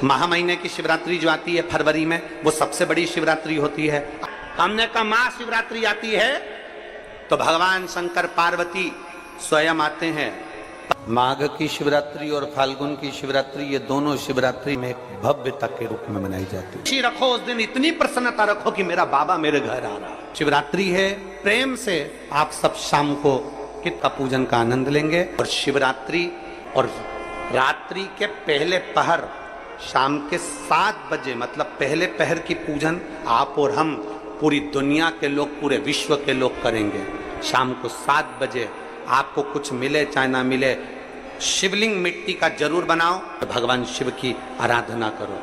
महा महीने की शिवरात्रि जो आती है फरवरी में, वो सबसे बड़ी शिवरात्रि होती है। हमने कहा महाशिवरात्रि आती है तो भगवान शंकर पार्वती स्वयं आते हैं। माघ की शिवरात्रि और फाल्गुन की शिवरात्रि, ये दोनों शिवरात्रि में भव्यता के रूप में मनाई जाती है। खुशी रखो उस दिन, इतनी प्रसन्नता रखो कि मेरा बाबा मेरे घर आ रहा। शिवरात्रि है, प्रेम से आप सब शाम को कित का पूजन का आनंद लेंगे। और शिवरात्रि और रात्रि के पहले पहर शाम के 7 बजे, मतलब पहले पहर की पूजन आप और हम, पूरी दुनिया के लोग, पूरे विश्व के लोग करेंगे। शाम को 7 बजे आपको कुछ मिले चाहे ना मिले, शिवलिंग मिट्टी का जरूर बनाओ, तो भगवान शिव की आराधना करो।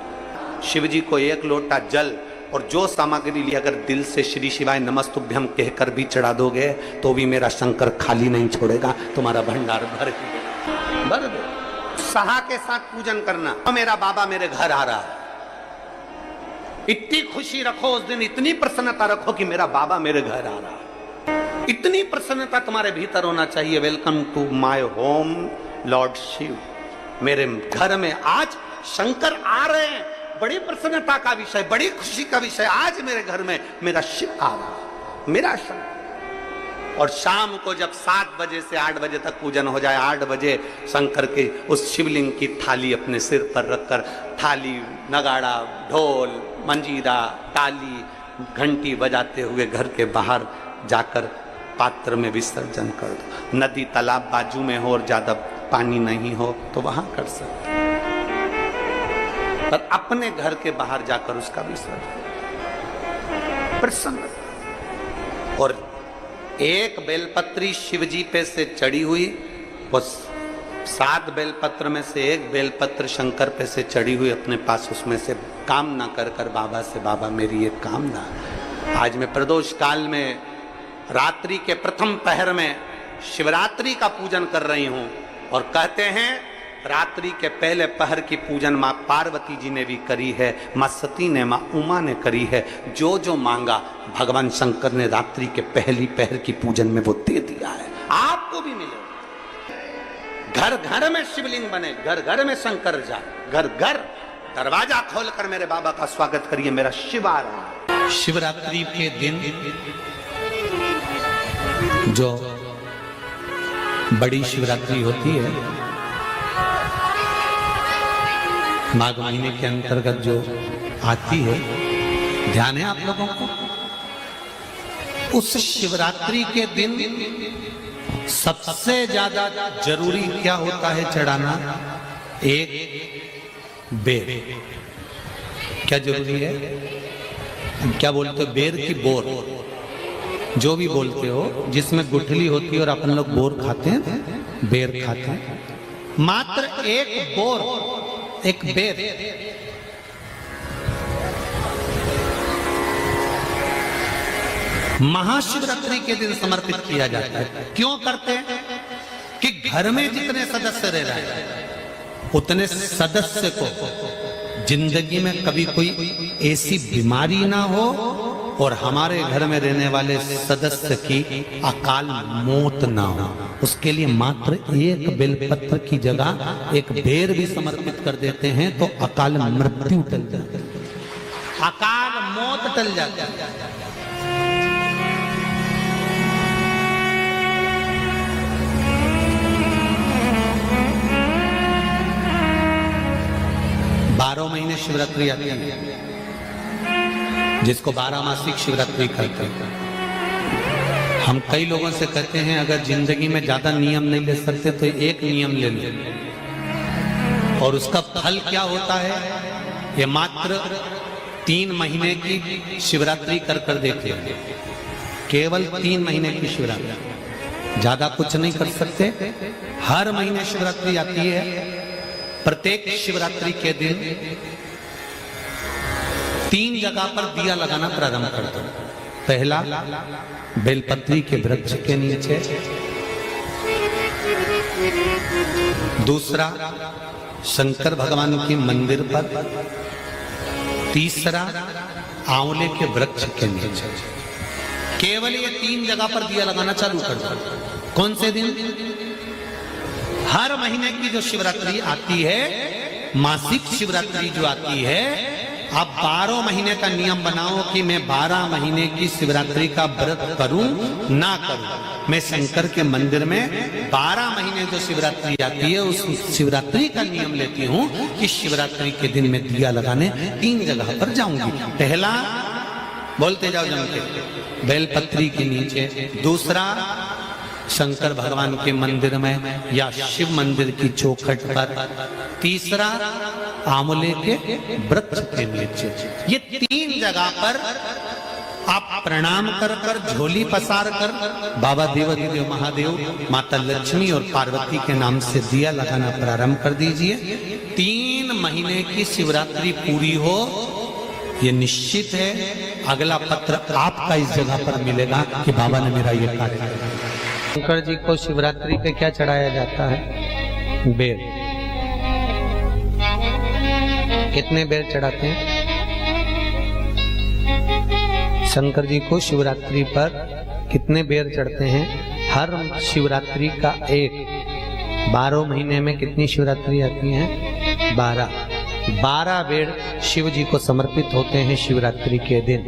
शिव जी को 1 लोटा जल और जो सामग्री ली, अगर दिल से श्री शिवाय नमस्तुभ्यम कहकर भी चढ़ा दोगे तो भी मेरा शंकर खाली नहीं छोड़ेगा, तुम्हारा भंडार भर दे। सहा के साथ पूजन करना, तो मेरा बाबा मेरे घर आ रहा है। इतनी खुशी रखो उस दिन, इतनी प्रसन्नता रखो कि मेरा बाबा मेरे घर आ रहा है। इतनी प्रसन्नता तुम्हारे भीतर होना चाहिए। Welcome to my home lord Shiva, मेरे घर में आज शंकर आ रहे हैं। बड़ी प्रसन्नता का विषय, बड़ी खुशी का विषय, आज मेरे घर में मेरा शिव आ रहा है, मेरा शंकर। और शाम को जब 7 बजे से 8 बजे तक पूजन हो जाए, 8 बजे शंकर के उस शिवलिंग की थाली अपने सिर पर रखकर, थाली, नगाड़ा, ढोल, मंजीरा, ताली, घंटी बजाते हुए घर के बाहर जाकर पात्र में विसर्जन कर दो। नदी तालाब बाजू में हो और ज्यादा पानी नहीं हो तो वहां कर सकते, पर अपने घर के बाहर जाकर उसका विसर्जन प्रसन्न। और एक बेलपत्री शिवजी पे से चढ़ी हुई, वो 7 बेलपत्र में से एक बेलपत्र शंकर पे से चढ़ी हुई अपने पास, उसमें से कामना कर कर बाबा से, बाबा मेरी एक कामना, आज मैं प्रदोष काल में रात्रि के प्रथम पहर में शिवरात्रि का पूजन कर रही हूं। और कहते हैं रात्रि के पहले पहर की पूजन मां पार्वती जी ने भी करी है, मां सती ने, मां उमा ने करी है। जो जो मांगा भगवान शंकर ने रात्रि के पहली पहर की पूजन में वो दे दिया है, आपको भी मिलेगा। घर घर में शिवलिंग बने, घर घर में शंकर जाए, घर घर दरवाजा खोलकर मेरे बाबा का स्वागत करिए, मेरा शिव आ रहा है। शिवरात्रि के दिन जो बड़ी शिवरात्रि होती है, माघ महीने के अंतर्गत जो आती है, ध्यान है आप लोगों को? उस शिवरात्रि के दिन सबसे ज्यादा जरूरी क्या होता है चढ़ाना? एक बेर। क्या जरूरी है? क्या बोलते हो? बेर की बोर, जो भी बोलते हो, जिसमें गुठली होती है और अपन लोग बोर खाते हैं, बेर खाते हैं। मात्र एक बोर, एक बेर। महाशिवरात्रि के दिन समर्पित किया जाता है। क्यों करते हैं? कि घर में जितने सदस्य रह रहे हैं, उतने सदस्य को जिंदगी में कभी कोई ऐसी बीमारी ना हो और हमारे घर में रहने वाले सदस्य की अकाल मौत ना हो, उसके लिए मात्र एक बेलपत्र की जगह एक बेर भी समर्पित कर देते हैं तो अकाल मृत्यु टल जाती है, अकाल मौत टल जाती है। 12 महीने शिवरात्रि आती है, जिसको 12 मासिक शिवरात्रि कहते हैं। हम कई लोगों से कहते हैं अगर जिंदगी में ज्यादा नियम नहीं ले सकते तो एक नियम ले लो, और उसका फल क्या होता है ये मात्र 3 महीने की शिवरात्रि कर कर देखिए। केवल 3 महीने की शिवरात्रि, ज्यादा कुछ नहीं कर सकते। हर महीने शिवरात्रि आती है। प्रत्येक शिवरात्रि के दिन 3 जगह पर दिया लगाना प्रारंभ कर दो। पहला बेलपत्री के वृक्ष के नीचे, दूसरा शंकर भगवान के मंदिर पर, तीसरा आंवले के वृक्ष के नीचे। केवल ये 3 जगह पर दिया लगाना चालू कर दो। कौन से दिन? हर महीने की जो शिवरात्रि आती है मासिक शिवरात्रि जो आती है, आप 12 महीने का नियम बनाओ कि मैं 12 महीने की शिवरात्रि का व्रत करूं ना करूं। मैं शंकर के मंदिर में 12 महीने जो शिवरात्रि आती है उस शिवरात्रि का नियम लेती हूं कि शिवरात्रि के दिन मैं दिया लगाने 3 जगह पर जाऊंगी। पहला, बोलते जाओ जम के, बेलपत्री के नीचे। दूसरा, शंकर भगवान के मंदिर में या शिव मंदिर की चौखट पर। तीसरा, आंवले के वृक्ष के नीचे। ये 3 जगह पर आप प्रणाम कर कर, झोली पसार कर बाबा देवाधिदेव महादेव, माता लक्ष्मी और पार्वती के नाम से दिया लगाना प्रारंभ कर दीजिए। 3 महीने की शिवरात्रि पूरी हो, ये निश्चित है अगला पत्र आपका इस जगह पर मिलेगा कि बाबा ने मेरा ये कार्य किया। शंकर जी को शिवरात्रि पे क्या चढ़ाया जाता है? बेर। कितने बेर चढ़ाते हैं? शंकर जी को शिवरात्रि पर कितने बेर चढ़ते हैं? हर शिवरात्रि का एक। 12 महीने में कितनी शिवरात्रि आती हैं? 12 बेर शिव जी को समर्पित होते हैं शिवरात्रि के दिन।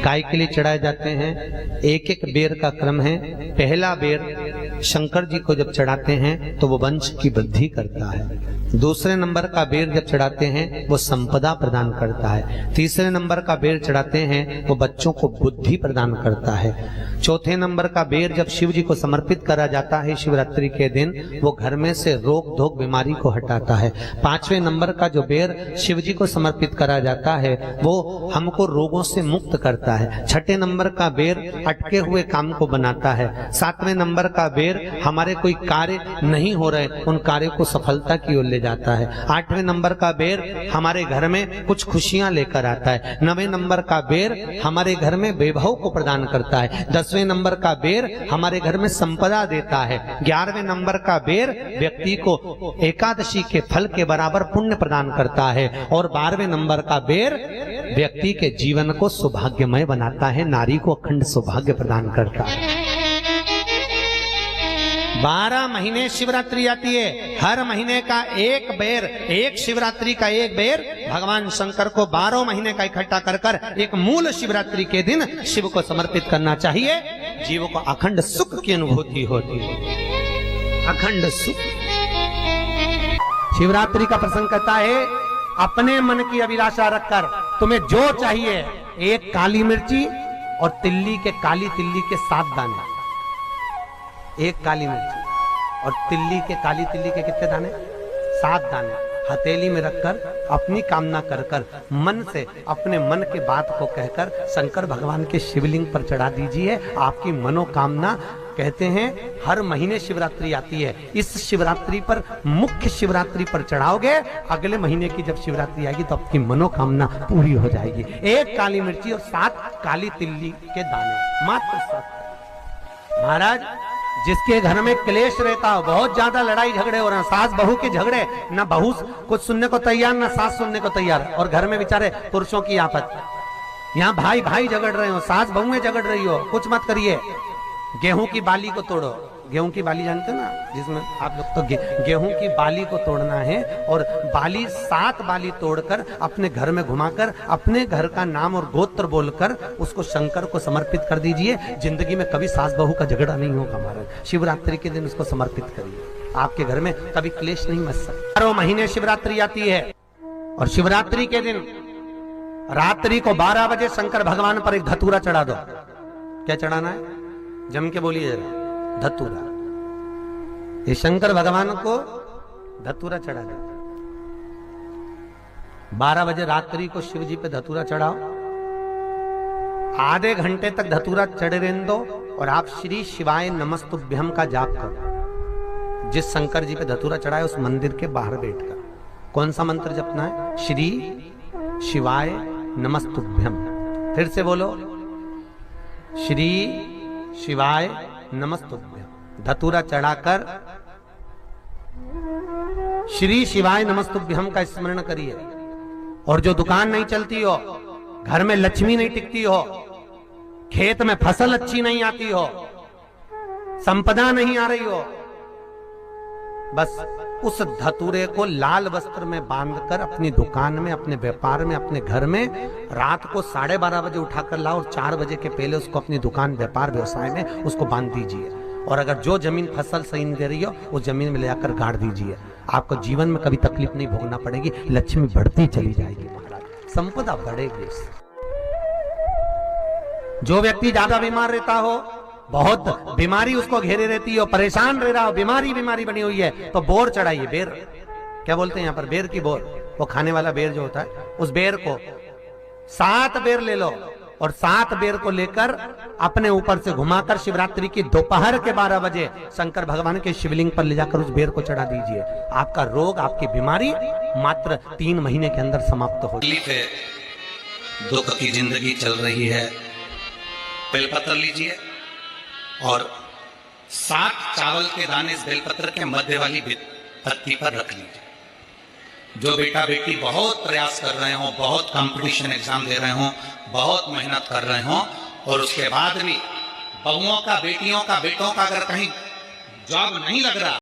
काय के लिए चढ़ाए जाते हैं? एक एक बेर का क्रम है। पहला बेर शंकर जी को जब चढ़ाते हैं तो वो वंश की वृद्धि करता है। दूसरे नंबर का बेर जब चढ़ाते हैं वो संपदा प्रदान करता है। तीसरे नंबर का बेर चढ़ाते हैं वो बच्चों को बुद्धि प्रदान करता है। चौथे नंबर का बेर जब शिव जी को समर्पित करा जाता है शिवरात्रि के दिन, वो घर में से रोग धोक बीमारी को हटाता है। 5वें नंबर का जो बेर शिव जी को समर्पित करा जाता है वो हमको रोगों से मुक्त करता है। 6ठे नंबर का बेर अटके हुए काम को बनाता है। 7वें नंबर का बेर हमारे कोई कार्य नहीं हो रहे उन कार्यों को सफलता की ओर ले जाता है। 8वें नंबर का बेर हमारे घर में कुछ खुशियां लेकर आता है। 9वें नंबर का बेर हमारे घर में वैभव को प्रदान करता है। 10वें नंबर का बेर हमारे घर में संपदा देता है। 11वें नंबर का बेर व्यक्ति को एकादशी के फल के बराबर पुण्य प्रदान करता है। और 12वें नंबर का बेर व्यक्ति के जीवन को सौभाग्यमय बनाता है, नारी को अखंड सौभाग्य प्रदान करता है। 12 महीने शिवरात्रि आती है। हर महीने का एक बेर, एक शिवरात्रि का एक बेर भगवान शंकर को 12 महीने का इकट्ठा कर कर एक मूल शिवरात्रि के दिन शिव को समर्पित करना चाहिए। जीवों को अखंड सुख की अनुभूति होती है, अखंड सुख। शिवरात्रि का प्रसंग कहता है अपने मन की अभिलाषा रखकर तुम्हें जो चाहिए, एक काली मिर्ची और तिल्ली के, काली तिल्ली के 7 दाने। एक काली मिर्ची और तिल्ली के, काली तिल्ली के कितने दाने? 7 दाने हथेली में रखकर अपनी कामना कर कर मन से अपने मन के बात को कहकर शंकर भगवान के शिवलिंग पर चढ़ा दीजिए। आपकी मनोकामना, कहते हैं हर महीने शिवरात्रि आती है, इस शिवरात्रि पर, मुख्य शिवरात्रि पर चढ़ाओगे, अगले महीने की जब शिवरात्रि आएगी तो आपकी मनोकामना पूरी हो जाएगी। एक काली मिर्ची और 7 काली तिल्ली के दाने, मात्र 7। महाराज, जिसके घर में क्लेश रहता हो, बहुत ज्यादा लड़ाई झगड़े हो रहे हैं, सास बहू के झगड़े, ना बहू कुछ सुनने को तैयार ना सास सुनने को तैयार, और घर में बेचारे पुरुषों की आफत, यहाँ भाई भाई झगड़ रहे हो, सास बहू में झगड़ रही हो, कुछ मत करिए। गेहूं की बाली को तोड़ो। गेहूं की बाली जानते हो ना, जिसमें आप लोग तो गेहूं की बाली को तोड़ना है, और बाली 7 बाली तोड़कर अपने घर में घुमाकर अपने घर का नाम और गोत्र बोलकर उसको शंकर को समर्पित कर दीजिए। जिंदगी में कभी सास बहू का झगड़ा नहीं होगा। महाराज, शिवरात्रि के दिन उसको समर्पित करिए, आपके घर में कभी क्लेश नहीं मच सकता। 12 महीने शिवरात्रि आती है, और शिवरात्रि के दिन रात्रि को 12 बजे शंकर भगवान पर एक धतूरा चढ़ा दो। क्या चढ़ाना है? जम के बोलिए जरा। धतूरा। ये शंकर भगवान को धतूरा चढ़ा दो। 12 बजे रात्रि को शिव जी पे धतूरा चढ़ाओ। आधे घंटे तक धतूरा चढ़े रहने दो, और आप श्री शिवाय नमस्तुभ्यम का जाप करो। जिस शंकर जी पे धतूरा चढ़ाए उस मंदिर के बाहर बैठकर कौन सा मंत्र जपना है? श्री शिवाय नमस्तुभ्यम। फिर से बोलो, श्री शिवाय नमस्तुभ्यम। धतूरा चढ़ाकर श्री शिवाय नमस्तुभ्यम का स्मरण करिए। और जो दुकान नहीं चलती हो, घर में लक्ष्मी नहीं टिकती हो, खेत में फसल अच्छी नहीं आती हो, संपदा नहीं आ रही हो, बस उस धतूरे को लाल वस्त्र में बांधकर अपनी दुकान में, अपने व्यापार में, अपने घर में रात को 12:30 बजे उठाकर लाओ और 4 बजे के पहले उसको अपनी दुकान, व्यापार, व्यवसाय में उसको बांध दीजिए। और अगर जो जमीन फसल सही नहीं दे रही हो उस जमीन में ले जाकर गाड़ दीजिए। आपको जीवन में कभी तकलीफ नहीं भोगना पड़ेगी, लक्ष्मी बढ़ती चली जाएगी महाराज, संपदा बढ़ेगी। जो व्यक्ति ज्यादा बीमार रहता हो, बहुत बीमारी उसको घेरे रहती हो, परेशान रह रहा हो, बीमारी बनी हुई है, तो बोर चढ़ाइए। बेर क्या बोलते हैं यहाँ पर, बेर की बोर, वो खाने वाला बेर जो होता है, उस बेर को 7 बेर ले लो और 7 बेर को लेकर अपने ऊपर से घुमाकर शिवरात्रि की दोपहर के 12 बजे शंकर भगवान के शिवलिंग पर ले जाकर उस बेर को चढ़ा दीजिए। आपका रोग, आपकी बीमारी मात्र 3 महीने के अंदर समाप्त हो। दुख की जिंदगी चल रही है, बेलपत्र लीजिए और 7 चावल के दाने इस बेलपत्र के मध्य वाली पत्ती पर रख लीजिए। जो बेटा बेटी बहुत प्रयास कर रहे हो, बहुत कंपटीशन एग्जाम दे रहे हो, बहुत मेहनत कर रहे हो और उसके बाद भी बहुओं का, बेटियों का, बेटों का अगर कहीं जॉब नहीं लग रहा,